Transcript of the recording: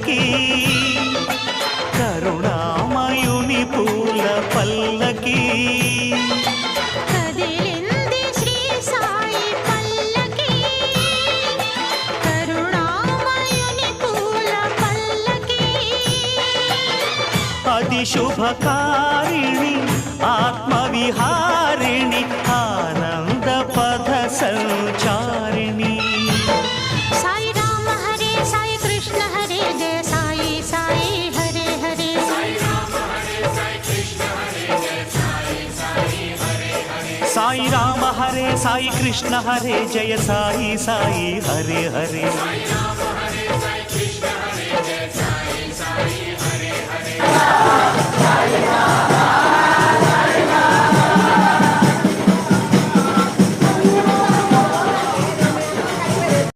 పల్లకి కరుణామయుని పూల పల్లకి కదిలింది శ్రీ సాయి పల్లకి కరుణామయుని పూల పల్లకి అది శుభకారిణి ఆత్మవిహారిణి ఆనంద పథ సంచారిణి సాయి రామ హరే సాయి కృష్ణ హరే జయ సాయి సాయి హరే హరే సాయి రామ హరే సాయి కృష్ణ హరే జయ సాయి సాయి హరే హరే సాయి రామ హరే సాయి కృష్ణ హరే జయ సాయి సాయి హరే హరే సాయి రామ హరే సాయి కృష్ణ హరే జయ సాయి సాయి హరే హరే